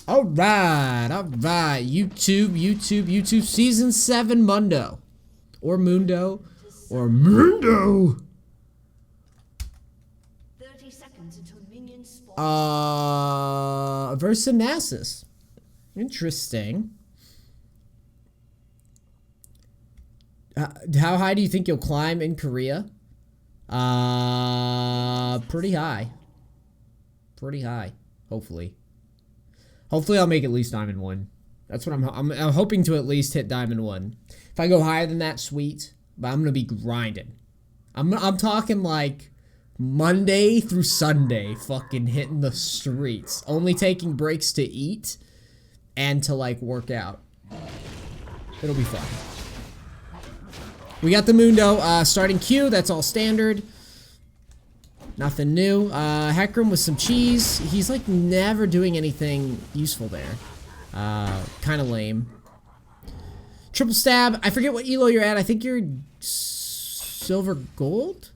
All right. YouTube. Season 7 Mundo. Or Mundo. 30 seconds until minions spawn. Versus Nausus. Interesting. How high do you think you'll climb in Korea? Pretty high. Hopefully. Hopefully I'll make at least Diamond 1. That's what I'm hoping to at least hit Diamond 1. If I go higher than that, sweet. But I'm gonna be grinding. I'm talking like Monday through Sunday, fucking hitting the streets. Only taking breaks to eat and to like work out. It'll be fun. We got the Mundo starting Q. That's all standard. Nothing new. Heckram with some cheese. He's like never doing anything useful there. Kind of lame. Triple stab. I forget what elo you're at. I think you're silver gold.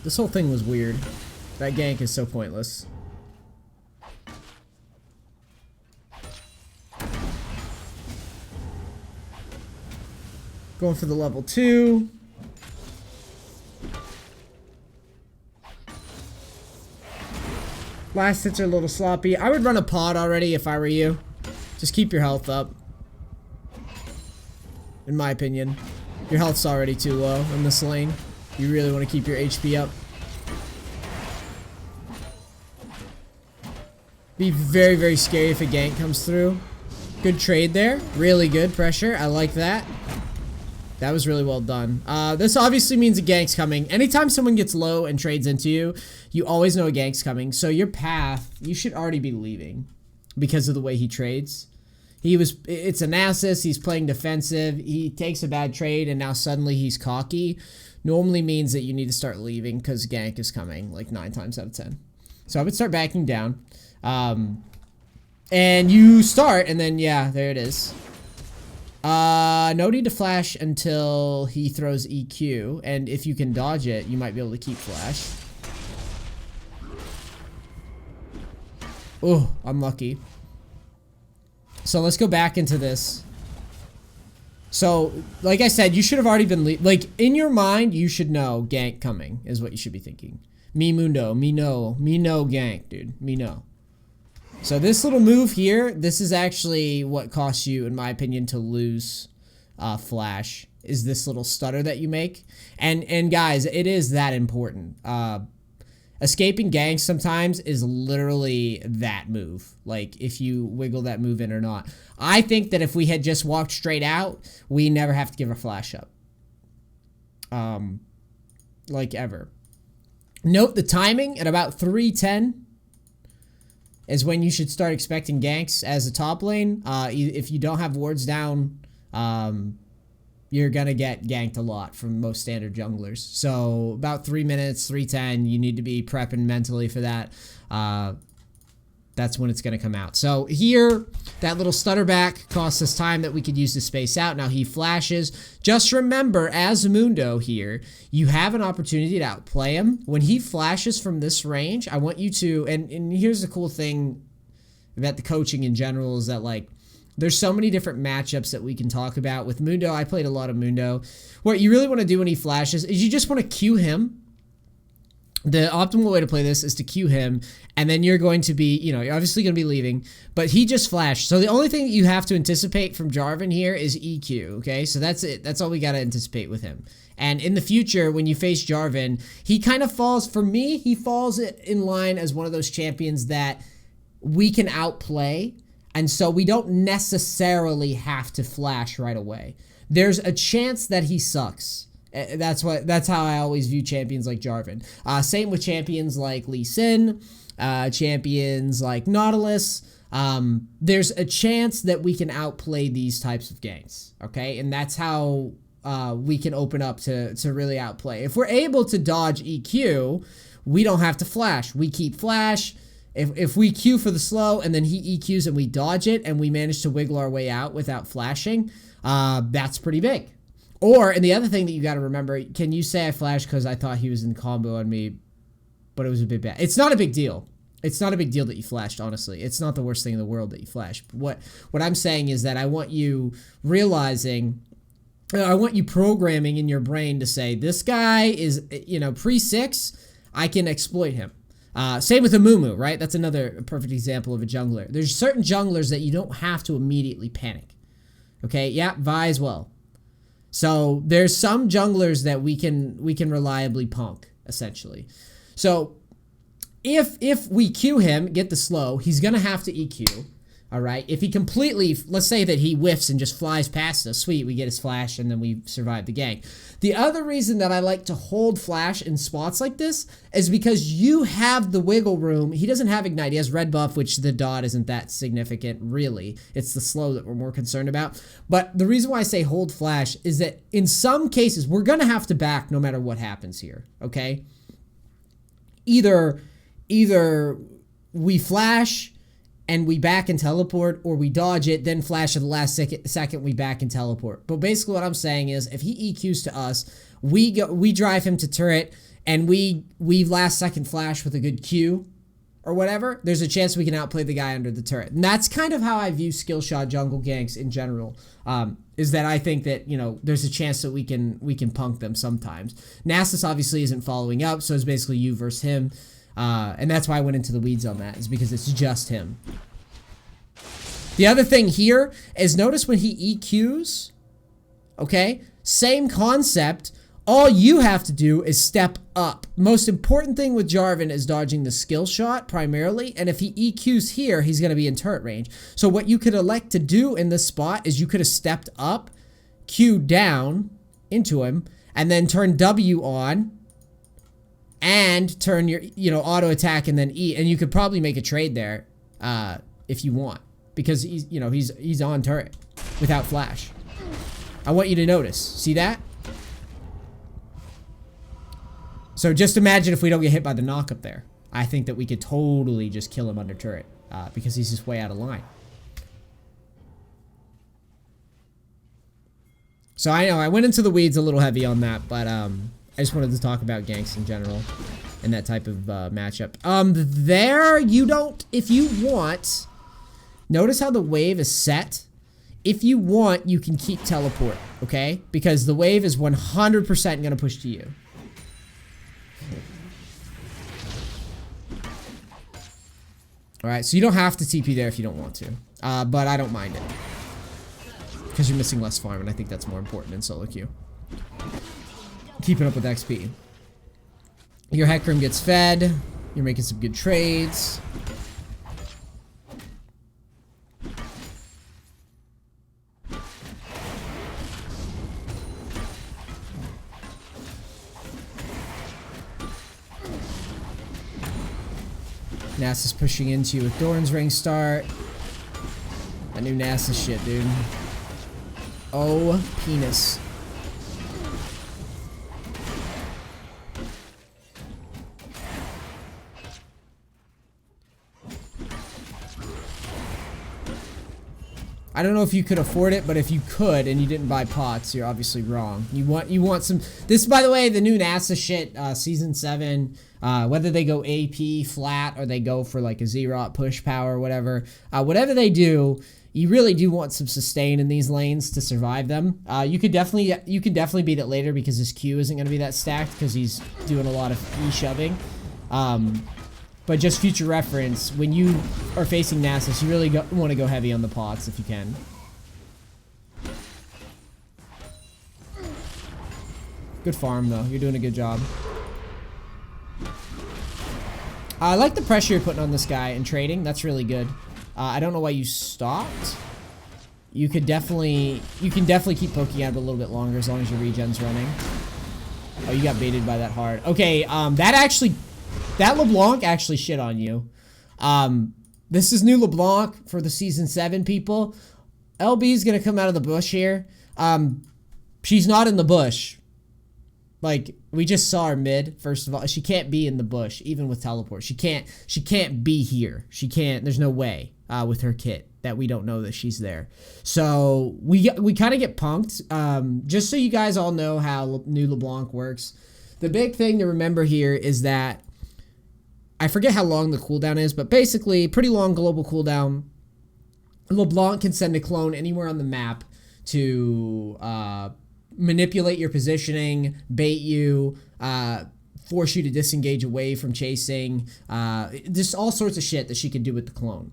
This whole thing was weird. That gank is so pointless. Going for the level 2. Last hits are a little sloppy. I would run a pod already if I were you. Just keep your health up. In my opinion. Your health's already too low in this lane. You really want to keep your HP up. Be very, very scary if a gank comes through. Good trade there. Really good pressure. I like that. That was really well done. This obviously means a gank's coming. Anytime someone gets low and trades into you, you always know a gank's coming. So your path, you should already be leaving because of the way he trades. It's a Nausus. He's playing defensive. He takes a bad trade and now suddenly he's cocky. Normally means that you need to start leaving because gank is coming like 9 times out of 10. So I would start backing down. And you start and then, yeah, there it is. No need to flash until he throws EQ, and if you can dodge it, you might be able to keep flash. Oh, unlucky. So let's go back into this. So, like I said, you should have already been, like, in your mind, you should know gank coming, is what you should be thinking. Me Mundo, me no gank, dude, me no. So this little move here, this is actually what costs you, in my opinion, to lose flash, is this little stutter that you make. And guys, it is that important. Escaping ganks sometimes is literally that move. Like, if you wiggle that move in or not. I think that if we had just walked straight out, we never have to give a flash up. Like, ever. Note the timing at about 3:10. Is when you should start expecting ganks as a top lane. If you don't have wards down, you're gonna get ganked a lot from most standard junglers. So about 3 minutes, 3:10, you need to be prepping mentally for that. That's when it's gonna come out. So here, that little stutter back costs us time that we could use to space out. Now he flashes. Just remember, as Mundo here, you have an opportunity to outplay him. When he flashes from this range, I want you to, and here's the cool thing about the coaching in general is that, like, there's so many different matchups that we can talk about. With Mundo, I played a lot of Mundo. What you really want to do when he flashes is you just want to Q him. The optimal way to play this is to Q him, and then you're going to be, you're obviously going to be leaving, but he just flashed. So the only thing that you have to anticipate from Jarvan here is EQ, okay? So that's it. That's all we got to anticipate with him. And in the future, when you face Jarvan, he kind of falls, for me, he falls in line as one of those champions that we can outplay, and so we don't necessarily have to flash right away. There's a chance that he sucks. That's how I always view champions like Jarvan. Same with champions like Lee Sin, champions like Nautilus. There's a chance that we can outplay these types of ganks, okay? And that's how we can open up to really outplay. If we're able to dodge EQ, we don't have to flash. We keep flash. If we Q for the slow and then he EQs and we dodge it and we manage to wiggle our way out without flashing, that's pretty big. Or, and the other thing that you got to remember, can you say I flashed because I thought he was in combo on me? but it was a bit bad. It's not a big deal. It's not a big deal that you flashed, honestly. It's not the worst thing in the world that you flashed. What I'm saying is that I want you realizing, I want you programming in your brain to say, this guy is, you know, pre-6, I can exploit him. Same with a Mumu, right? That's another perfect example of a jungler. There's certain junglers that you don't have to immediately panic. Okay, yeah, Vi as well. So there's some junglers that we can reliably punk, essentially. So if we Q him, get the slow, he's gonna have to EQ. All right. If he completely, let's say that he whiffs and just flies past us, sweet, we get his flash and then we survive the gank. The other reason that I like to hold flash in spots like this is because you have the wiggle room. He doesn't have ignite. He has red buff, which the dot isn't that significant, really. It's the slow that we're more concerned about. But the reason why I say hold flash is that in some cases, we're going to have to back no matter what happens here. Okay. Either we flash and we back and teleport, or we dodge it, then flash at the last second, we back and teleport. But basically what I'm saying is, if he EQs to us, we drive him to turret, and we last second flash with a good Q, or whatever, there's a chance we can outplay the guy under the turret. And that's kind of how I view skill shot jungle ganks in general, is that I think that, you know, there's a chance that we can punk them sometimes. Nausus obviously isn't following up, so it's basically you versus him. And that's why I went into the weeds on that, is because it's just him. The other thing here is, notice when he EQs, okay, same concept. All you have to do is step up. Most important thing with Jarvan is dodging the skill shot primarily, and if he EQs here, he's going to be in turret range. So what you could elect to do in this spot is you could have stepped up, Q down into him, and then turn W on, and turn your, you know, auto attack and then E, and you could probably make a trade there if you want, because he's, you know, he's on turret without flash. I want you to notice. See that? So just imagine if we don't get hit by the knock up there. I think that we could totally just kill him under turret because he's just way out of line. So I know I went into the weeds a little heavy on that, but I just wanted to talk about ganks in general and that type of matchup. There you don't, if you want, notice how the wave is set. If you want, you can keep teleport, okay? Because the wave is 100% gonna push to you. All right, so you don't have to TP there if you don't want to, but I don't mind it because you're missing less farm, and I think that's more important in solo queue. Keeping up with XP. Your Hecarim gets fed. You're making some good trades. Nausus pushing into you with Doran's Ring start. That new Nausus shit, dude. Oh, penis. I don't know if you could afford it, but if you could and you didn't buy pots, you're obviously wrong. You want some. This, by the way, the new NASA shit, season 7. Whether they go AP flat or they go for like a Zerot push power or whatever, whatever they do, you really do want some sustain in these lanes to survive them. You can definitely beat it later because his Q isn't going to be that stacked because he's doing a lot of E-shoving. But just future reference, when you are facing Nausus, you really want to go heavy on the pots if you can. Good farm though, you're doing a good job. I like the pressure you're putting on this guy and trading, that's really good. I don't know why you stopped. You can definitely keep poking at it a little bit longer as long as your regen's running. Oh, you got baited by that hard. Okay, that Leblanc actually shit on you. This is new Leblanc for the season 7 people. LB's gonna come out of the bush here. She's not in the bush. Like, we just saw her mid, first of all. She can't be in the bush, even with teleport. She can't be here. She can't, there's no way with her kit that we don't know that she's there. So we kind of get punked. Just so you guys all know how new LeBlanc works. The big thing to remember here is that I forget how long the cooldown is, but basically pretty long global cooldown. Leblanc can send a clone anywhere on the map to manipulate your positioning, bait you, force you to disengage away from chasing, just all sorts of shit that she can do with the clone.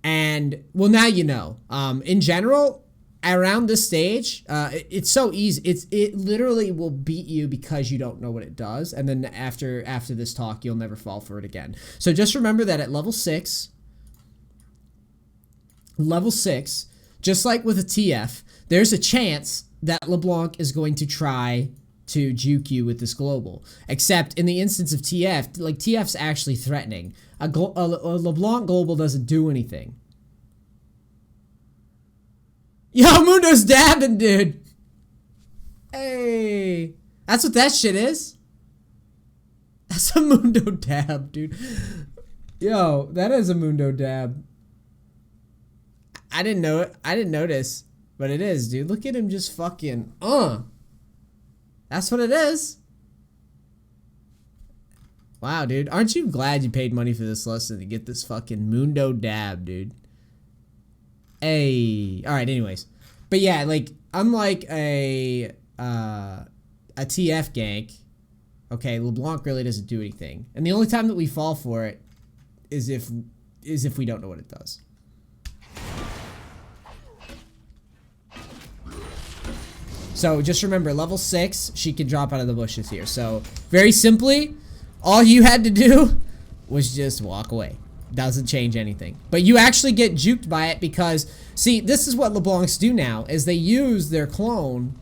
And, well, now you know. In general, around this stage, it's so easy. It literally will beat you because you don't know what it does. And then after this talk, you'll never fall for it again. So just remember that at level 6, just like with a TF, there's a chance that Leblanc is going to try to juke you with this global. Except in the instance of TF, like TF's actually threatening. A LeBlanc global doesn't do anything. Yo, Mundo's dabbing, dude. Hey, that's what that shit is. That's a Mundo dab, dude. Yo, that is a Mundo dab. I didn't know it. I didn't notice, but it is, dude. Look at him just fucking, That's what it is. Wow, dude. Aren't you glad you paid money for this lesson to get this fucking Mundo dab, dude? Hey. Alright, anyways. But yeah, like, unlike a TF gank, okay, LeBlanc really doesn't do anything. And the only time that we fall for it is if we don't know what it does. So just remember, level 6, she can drop out of the bushes here. So very simply, all you had to do was just walk away. Doesn't change anything. But you actually get juked by it because, see, this is what LeBlancs do now, is they use their clone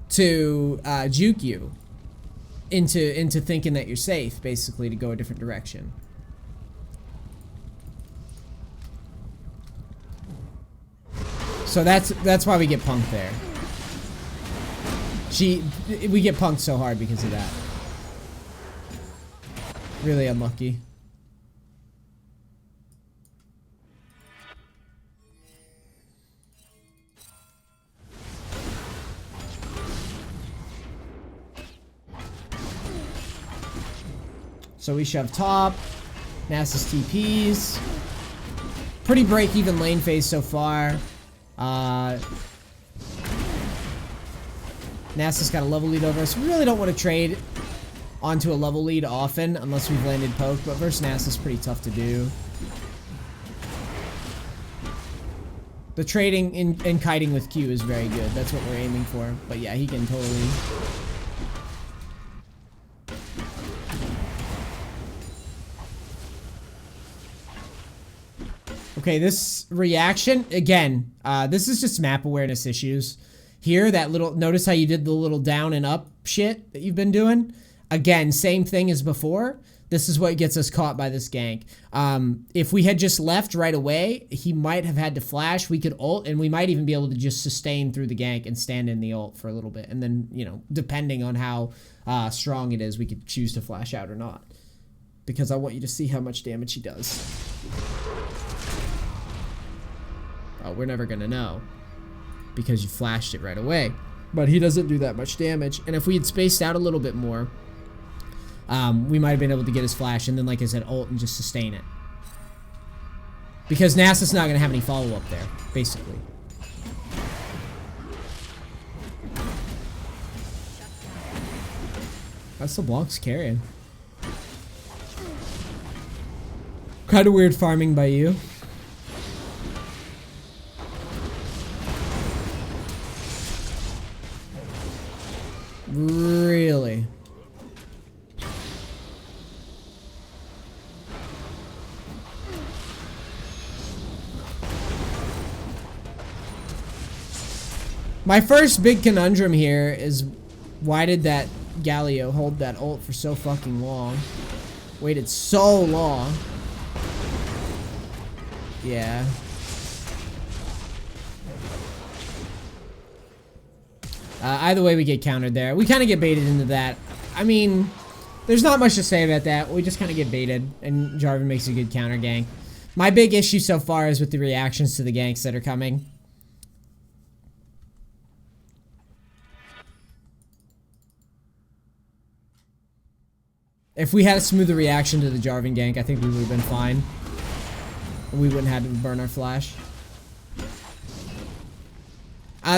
to juke you into thinking that you're safe, basically, to go a different direction. So that's why we get punked there. We get punked so hard because of that. Really unlucky. So we shove top. Nausus TPs. Pretty break-even lane phase so far. Nausus got a level lead over us. We really don't want to trade onto a level lead often unless we've landed poke, but versus Nausus is pretty tough to do. The trading and kiting with Q is very good. That's what we're aiming for. But yeah, he can totally... Okay, this reaction, again, this is just map awareness issues. Here, that little, notice how you did the little down and up shit that you've been doing? Again, same thing as before. This is what gets us caught by this gank. If we had just left right away, he might have had to flash. We could ult, and we might even be able to just sustain through the gank and stand in the ult for a little bit. And then, you know, depending on how strong it is, we could choose to flash out or not. Because I want you to see how much damage he does. Oh, we're never gonna know. Because you flashed it right away. But he doesn't do that much damage. And if we had spaced out a little bit more, we might have been able to get his flash and then, like I said, ult and just sustain it. Because Nausus not going to have any follow-up there, basically. That's LeBlanc's carrying. Kind of weird farming by you. Really? My first big conundrum here is why did that Galio hold that ult for so fucking long? Waited so long. Yeah. Either way, we get countered there. We kind of get baited into that. I mean, there's not much to say about that. We just kind of get baited, and Jarvan makes a good counter gank. My big issue so far is with the reactions to the ganks that are coming. If we had a smoother reaction to the Jarvan gank, I think we would have been fine. We wouldn't have had to burn our flash.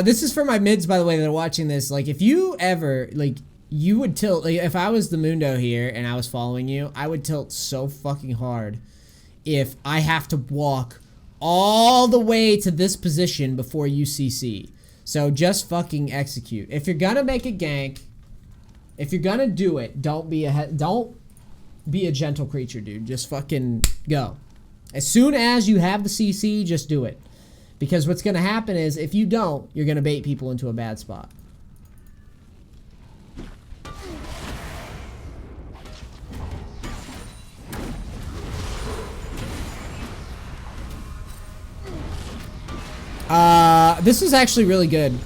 This is for my mids, by the way, that are watching this. Like, if you ever, like, you would tilt. Like, if I was the Mundo here and I was following you, I would tilt so fucking hard if I have to walk all the way to this position before you CC. So just fucking execute. If you're gonna make a gank, if you're gonna do it, don't be a gentle creature, dude. Just fucking go. As soon as you have the CC, just do it. Because what's gonna happen is, if you don't, you're gonna bait people into a bad spot. This is actually really good.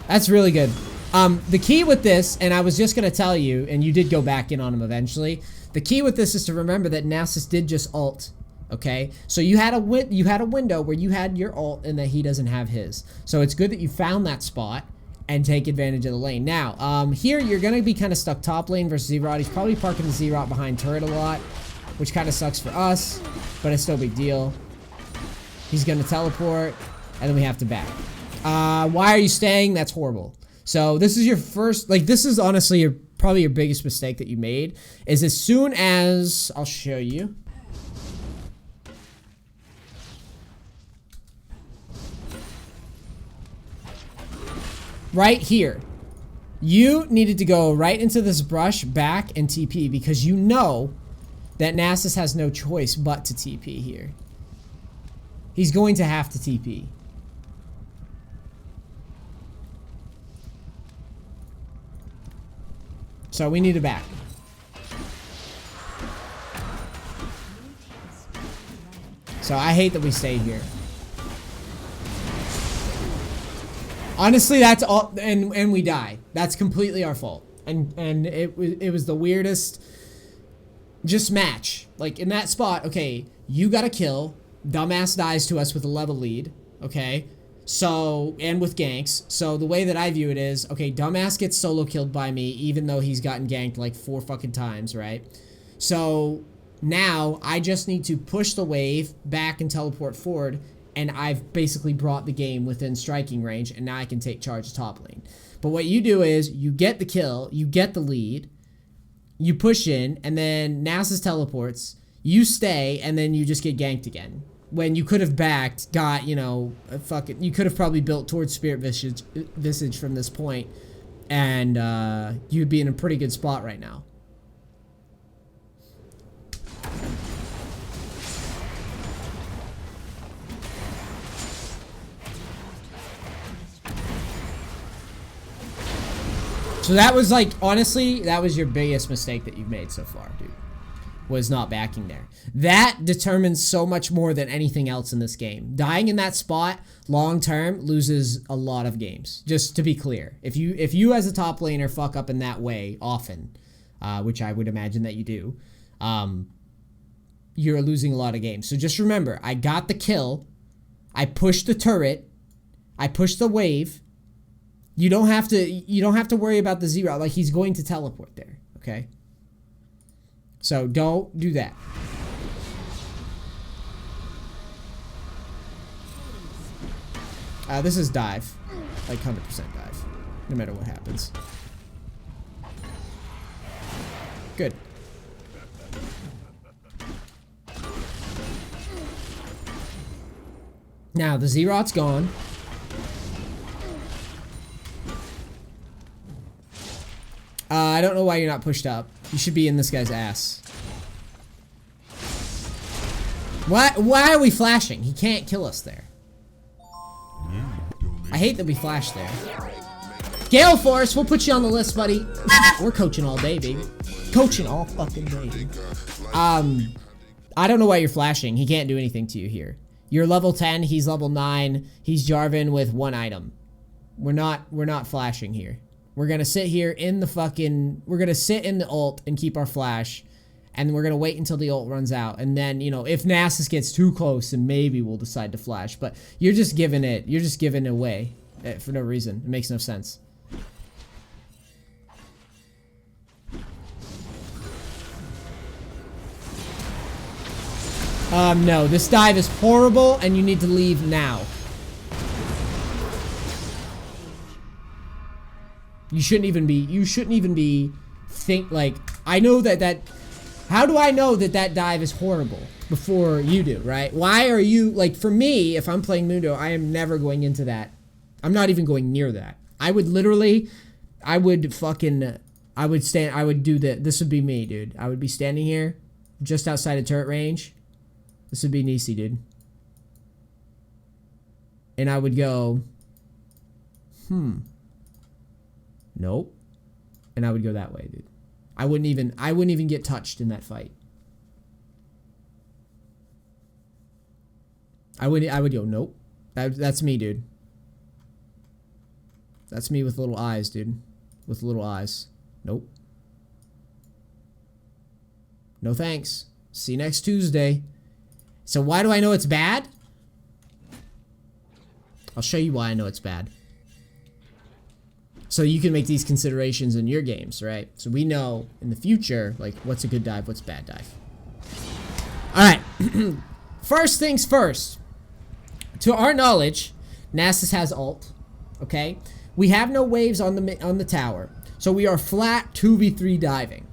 That's really good. The key with this, and I was just gonna tell you, and you did go back in on him eventually. The key with this is to remember that Nausus did just ult. Okay, so you had a window where you had your ult and that he doesn't have his. So it's good that you found that spot and take advantage of the lane. Now, here you're gonna be kind of stuck top lane versus Z-Rod. He's probably parking the Z-Rod behind turret a lot, which kind of sucks for us, but it's no big deal. He's gonna teleport, and then we have to back. Why are you staying? That's horrible. So this is your first, like, this is honestly probably your biggest mistake that you made, is as soon as, I'll show you. Right here, you needed to go right into this brush, back, and TP, because you know that Nausus has no choice but to TP here. He's going to have to TP. So we need to back. So I hate that we stayed here. Honestly, that's all, and we die. That's completely our fault. And it was the weirdest just match. Like, in that spot, okay, you got a kill, dumbass dies to us with a level lead, okay? So, and with ganks. So the way that I view it is, okay, dumbass gets solo killed by me even though he's gotten ganked like 4 fucking times, right? So now I just need to push the wave back and teleport forward, and I've basically brought the game within striking range, and now I can take charge of top lane. But what you do is, you get the kill, you get the lead, you push in, and then Nausus teleports, you stay, and then you just get ganked again. When you could have backed, got, you know, you could have probably built towards Spirit Visage from this point, and you'd be in a pretty good spot right now. So that was, like, honestly, that was your biggest mistake that you've made so far, dude. Was not backing there. That determines so much more than anything else in this game. Dying in that spot, long term, loses a lot of games. Just to be clear. If you as a top laner fuck up in that way often, which I would imagine that you do, you're losing a lot of games. So just remember, I got the kill, I pushed the turret, I pushed the wave. You don't have to worry about the zero. Like, he's going to teleport there, okay? So don't do that. This is dive. Like 100% dive. No matter what happens. Good. Now, the Z-Rot's gone. I don't know why you're not pushed up. You should be in this guy's ass. Why are we flashing? He can't kill us there. I hate that we flashed there. Gale Force, we'll put you on the list, buddy. We're coaching all day, baby. Coaching all fucking day, dude. I don't know why you're flashing. He can't do anything to you here. You're level 10, he's level 9. He's Jarvan with 1 item. We're not flashing here. We're gonna sit here in the fucking, we're gonna sit in the ult and keep our flash, and we're gonna wait until the ult runs out, and then, you know, if Nausus gets too close, then maybe we'll decide to flash. But you're just giving it away for no reason. It makes no sense. No, this dive is horrible and you need to leave now. You shouldn't even be I know that how do I know that dive is horrible before you do, right? Why are you, like, for me, if I'm playing Mundo, I am never going into that. I'm not even going near that. I would do this would be me, dude. I would be standing here just outside of turret range. This would be Nisi, dude. And I would go, nope. And I would go that way, dude. I wouldn't even get touched in that fight. I would go, nope. That's me, dude. That's me with little eyes, dude. With little eyes. Nope. No thanks. See you next Tuesday. So why do I know it's bad? I'll show you why I know it's bad. So you can make these considerations in your games, right? So we know in the future, like, what's a good dive, what's a bad dive. Alright. First things first. To our knowledge, Nausus has ult. Okay? We have no waves on the tower. So we are flat 2v3 diving.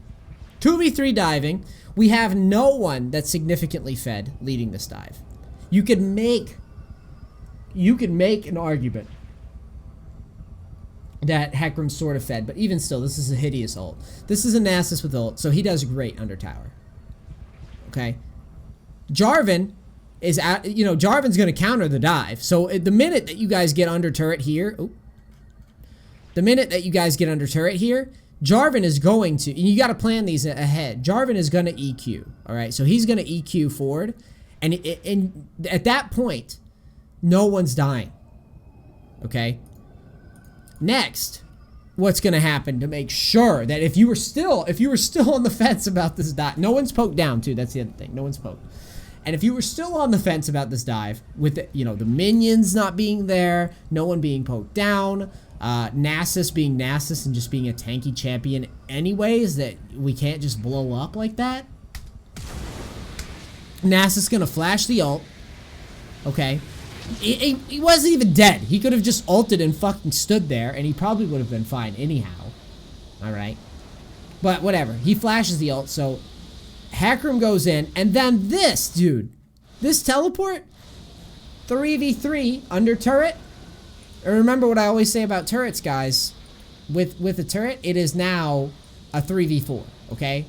2v3 diving. We have no one that's significantly fed leading this dive. You could make an argument that Hecarim's sort of fed, but even still, this is a hideous ult. This is a Nausus with ult, so he does great under tower. Okay? Jarvan is at, Jarvan's going to counter the dive. So the minute that you guys get under turret here, Jarvan is going to, and you got to plan these ahead. Jarvan is going to EQ, all right? So he's going to EQ forward, and at that point, no one's dying, okay? Next, what's going to happen to make sure that if you were still on the fence about this dive, no one's poked down too. That's the other thing. No one's poked. And if you were still on the fence about this dive, with the minions not being there, no one being poked down, Nausus being Nausus and just being a tanky champion anyways, that we can't just blow up like that. Nausus gonna flash the ult. Okay. He wasn't even dead. He could have just ulted and fucking stood there, and he probably would have been fine anyhow. Alright. But whatever. He flashes the ult, so Hecarim goes in, and then this, dude. This teleport? 3v3 under turret? And remember what I always say about turrets, guys. With a turret, it is now a 3v4, okay?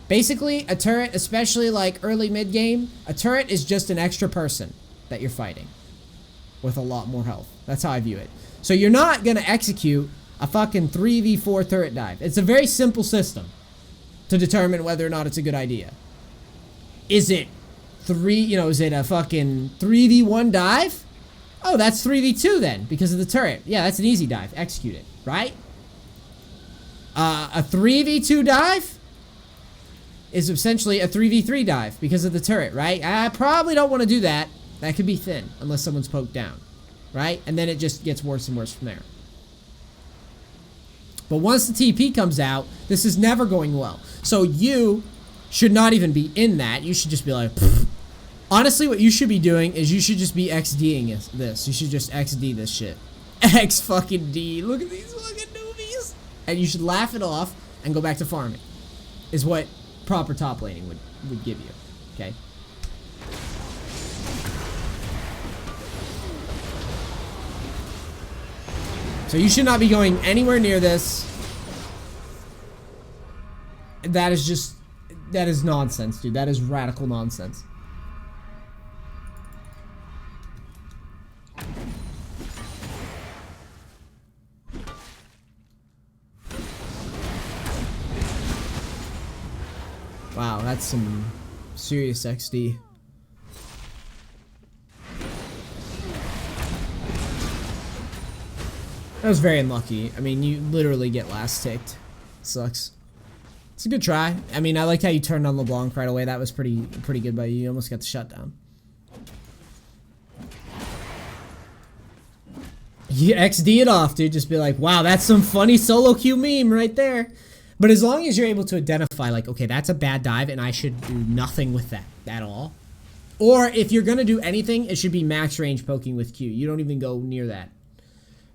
Basically, a turret, especially like early mid-game, a turret is just an extra person that you're fighting with a lot more health. That's how I view it. So you're not going to execute a fucking 3v4 turret dive. It's a very simple system to determine whether or not it's a good idea. Is it is it a fucking 3v1 dive? Oh, that's 3v2 then, because of the turret. Yeah, that's an easy dive. Execute it, right? A 3v2 dive is essentially a 3v3 dive because of the turret, right? I probably don't want to do that. That could be thin, unless someone's poked down, right? And then it just gets worse and worse from there. But once the TP comes out, this is never going well. So you should not even be in that. You should just be like, pfft. Honestly, what you should be doing is you should just be XDing this. You should just XD this shit. X fucking D. Look at these fucking newbies. And you should laugh it off and go back to farming. Is what proper top laning would give you. Okay? So you should not be going anywhere near this. That is nonsense, dude. That is radical nonsense. Wow, that's some serious XD. That was very unlucky. I mean, you literally get last ticked. Sucks. It's a good try. I mean, I liked how you turned on Leblanc right away. That was pretty good by you. You almost got the shutdown. You XD it off, dude. Just be like, wow, that's some funny solo queue meme right there. But as long as you're able to identify, like, okay, that's a bad dive and I should do nothing with that at all. Or if you're gonna do anything, it should be max range poking with Q. You don't even go near that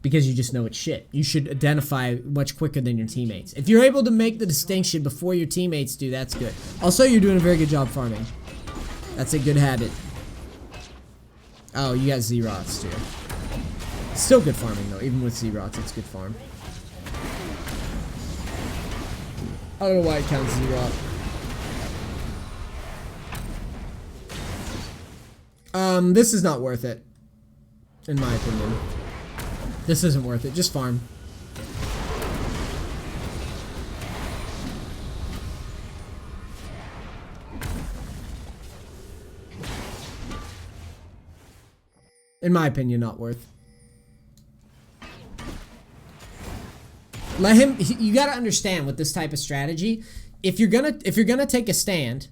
because you just know it's shit. You should identify much quicker than your teammates. If you're able to make the distinction before your teammates do, that's good. Also, you're doing a very good job farming. That's a good habit. Oh, you got Z-Rots too. Still good farming though, even with Z-Rots, it's good farm. I don't know why it counts Z-Rot. This is not worth it, in my opinion. This isn't worth it. Just farm. In my opinion, not worth. Let him. You gotta understand with this type of strategy, if you're gonna take a stand.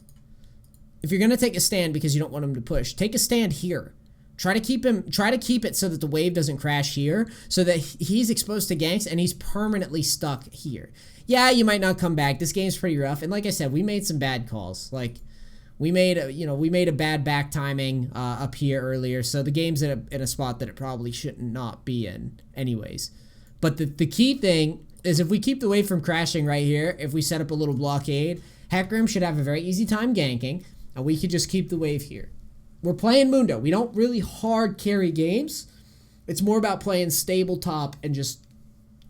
If you're gonna take a stand because you don't want him to push, take a stand here. Try to keep it so that the wave doesn't crash here, so that he's exposed to ganks and he's permanently stuck here. Yeah, you might not come back. This game's pretty rough, and like I said, we made some bad calls. Like we made a bad back timing up here earlier, so the game's in a spot that it probably shouldn't not be in, anyways. But the key thing is if we keep the wave from crashing right here, if we set up a little blockade, Hecarim should have a very easy time ganking. And we could just keep the wave here. We're playing Mundo. We don't really hard carry games. It's more about playing stable top and just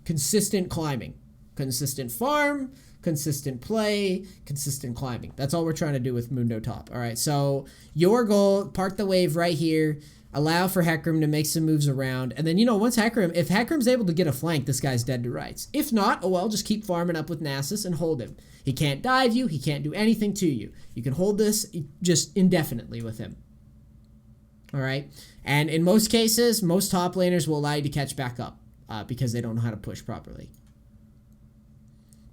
consistent climbing. Consistent farm, consistent play, consistent climbing. That's all we're trying to do with Mundo top. All right, so your goal, park the wave right here. Allow for Hecarim to make some moves around. And then, once if Hecarim's able to get a flank, this guy's dead to rights. If not, oh well, just keep farming up with Nausus and hold him. He can't dive you. He can't do anything to you. You can hold this just indefinitely with him. All right? And in most cases, most top laners will allow you to catch back up because they don't know how to push properly.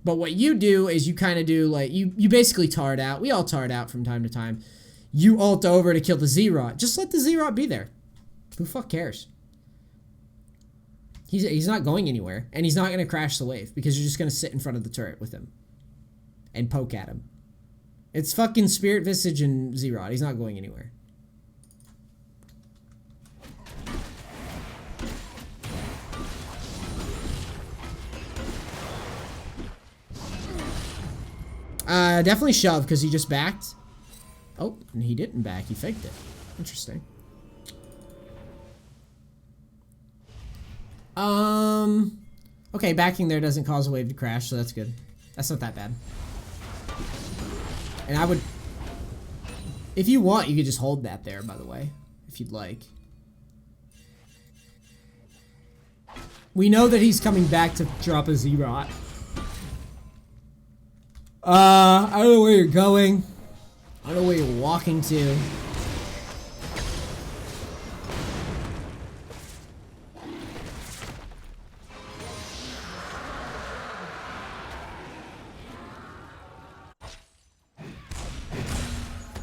But what you do is you kind of do like, you basically tar it out. We all tar it out from time to time. You ult over to kill the Z-Rot. Just let the Z-Rot be there. Who fuck cares? He's not going anywhere. And he's not going to crash the wave because you're just going to sit in front of the turret with him. And poke at him. It's fucking Spirit Visage and Z-Rot. He's not going anywhere. Definitely shove because he just backed. Oh, and he didn't back. He faked it. Interesting. Okay, backing there doesn't cause a wave to crash, so that's good. That's not that bad. And I would... If you want, you could just hold that there, by the way. If you'd like. We know that he's coming back to drop a Z-Rot. I don't know where you're going. I don't know where you're walking to.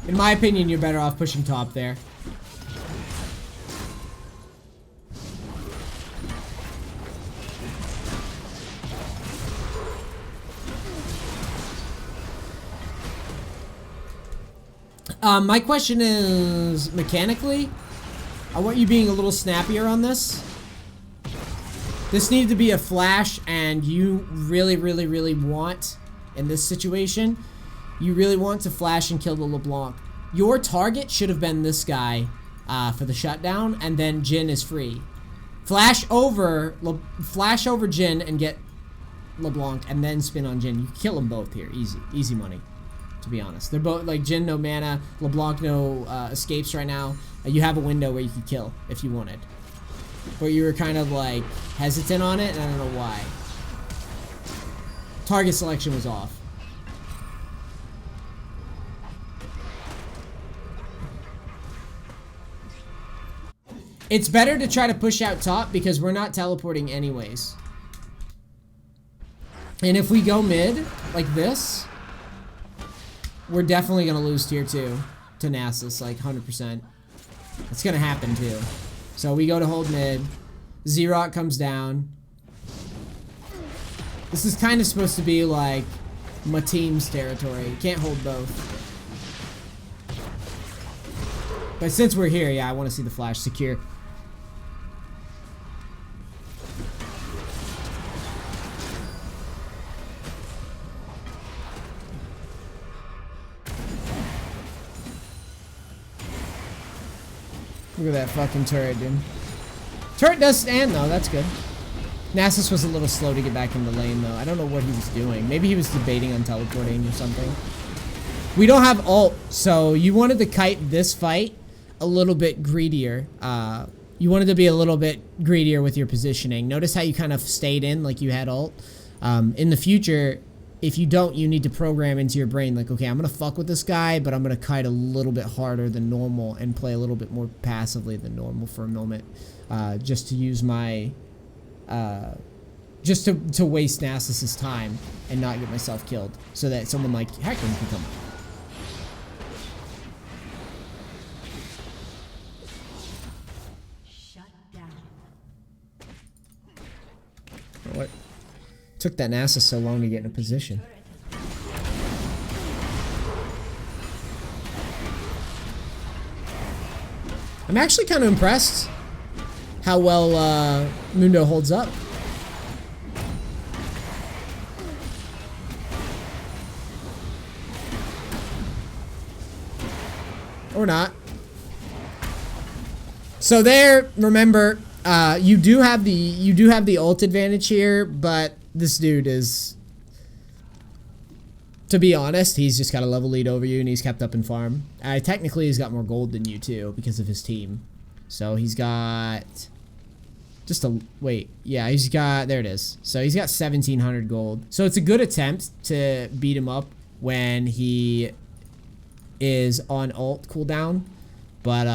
In my opinion, you're better off pushing top there. My question is, mechanically, I want you being a little snappier on this. This needed to be a flash, and you really, really, really want, in this situation, you really want to flash and kill the Leblanc. Your target should have been this guy for the shutdown, and then Jhin is free. Flash over Jhin and get LeBlanc, and then spin on Jhin. You kill them both here, easy money. To be honest, they're both like Jhin no mana, LeBlanc no escapes right now. You have a window where you could kill if you wanted, but you were kind of like hesitant on it, and I don't know why. Target selection was off. It's better to try to push out top because we're not teleporting anyways. And if we go mid like this, we're definitely going to lose tier 2 to Nausus, like 100%. It's going to happen too. So we go to hold mid. Xerot comes down. This is kind of supposed to be like my team's territory. You can't hold both. But since we're here, yeah, I want to see the flash secure. Look at that fucking turret, dude. Turret does stand, though. That's good. Nausus was a little slow to get back in the lane, though. I don't know what he was doing. Maybe he was debating on teleporting or something. We don't have ult, so you wanted to kite this fight a little bit greedier. You wanted to be a little bit greedier with your positioning. Notice how you kind of stayed in like you had ult. In the future, if you don't, you need to program into your brain like, okay, I'm going to fuck with this guy, but I'm going to kite a little bit harder than normal and play a little bit more passively than normal for a moment. Just to use my... just to waste Nausus's time and not get myself killed. So that someone like Heckman can come up. What took that Nausus so long to get in a position? I'm actually kind of impressed how well Mundo holds up. Or not. So there, remember, you do have the ult advantage here, but this dude is, to be honest, he's just got a level lead over you and he's kept up in farm. Technically he's got more gold than you too because of his team. So he's got just a wait, yeah, he's got, there it is. So he's got 1700 gold. So it's a good attempt to beat him up when he is on ult cooldown, but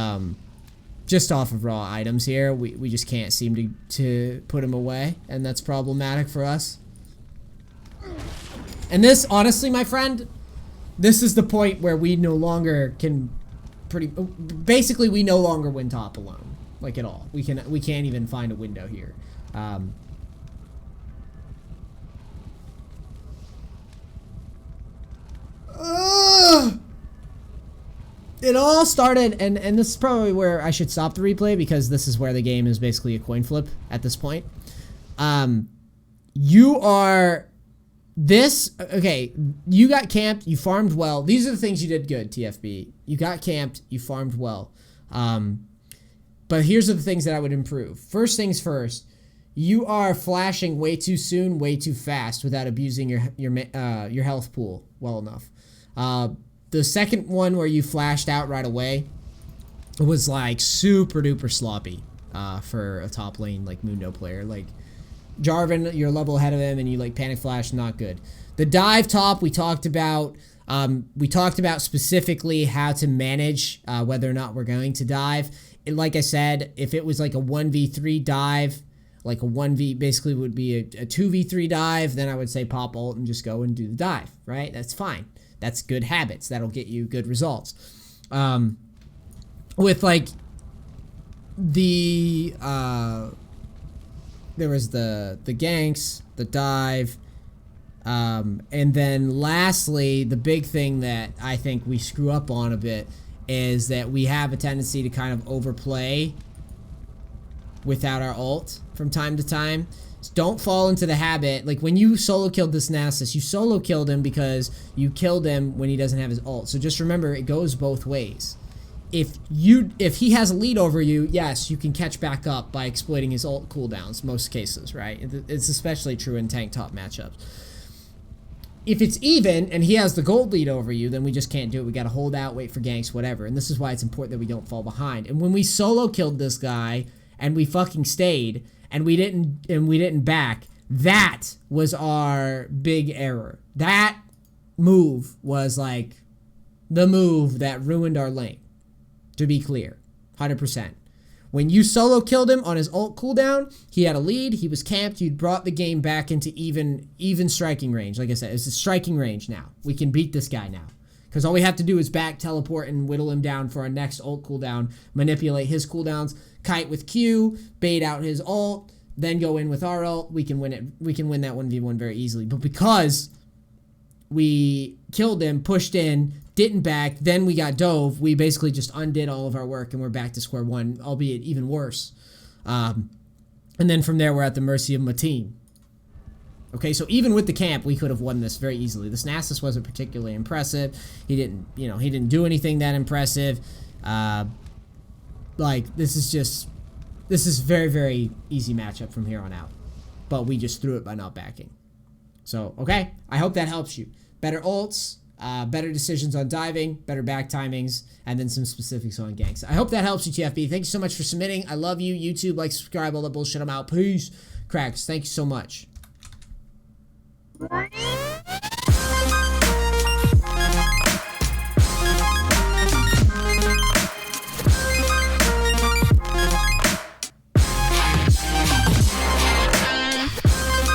just off of raw items here, we just can't seem to put him away, and that's problematic for us. And this, honestly, my friend, this is the point where we no longer can basically we no longer win top alone, like at all. We can't even find a window here. It all started, and this is probably where I should stop the replay because this is where the game is basically a coin flip at this point. You are this, okay, you got camped, you farmed well. These are the things you did good, TFB. You got camped, you farmed well. But here's the things that I would improve. First things first, you are flashing way too soon, way too fast without abusing your health pool well enough. The second one where you flashed out right away was like super duper sloppy for a top lane like Mundo player. Like Jarvan, you're a level ahead of him and you like panic flash, not good. The dive top we talked about. We talked about specifically how to manage whether or not we're going to dive. Like I said, if it was like a 1v3 dive, like a 1v basically would be a 2v3 dive, then I would say pop ult and just go and do the dive, right? That's fine. That's good habits. That'll get you good results. With like the there was the ganks, the dive, and then lastly, the big thing that I think we screw up on a bit is that we have a tendency to kind of overplay without our ult from time to time. So don't fall into the habit. Like when you solo killed this Nausus, you solo killed him because you killed him when he doesn't have his ult. So just remember, it goes both ways. If he has a lead over you, yes, you can catch back up by exploiting his ult cooldowns, most cases, right? It's especially true in tank top matchups. If it's even and he has the gold lead over you, then we just can't do it. We got to hold out, wait for ganks, whatever. And this is why it's important that we don't fall behind. And when we solo killed this guy and we fucking stayed and we didn't back, that was our big error. That move was like the move that ruined our lane. To be clear, 100%. When you solo killed him on his ult cooldown, he had a lead, he was camped, you brought the game back into even striking range. Like I said, it's a striking range now. We can beat this guy now. Because all we have to do is back, teleport, and whittle him down for our next ult cooldown, manipulate his cooldowns, kite with Q, bait out his ult, then go in with our ult. We can win it. We can win that 1v1 very easily. But because we killed him, pushed in, didn't back, then we got dove. We basically just undid all of our work and we're back to square one, albeit even worse. And then from there, we're at the mercy of Mateen. Okay, so even with the camp, we could have won this very easily. This Nausus wasn't particularly impressive. He didn't, you know, he didn't do anything that impressive. Like, this is very, very easy matchup from here on out. But we just threw it by not backing. So, okay, I hope that helps you. Better ults, better decisions on diving, better back timings, and then some specifics on ganks. I hope that helps you, TFB. Thank you so much for submitting. I love you. YouTube, like, subscribe, all that bullshit. I'm out. Peace. Cracks, thank you so much.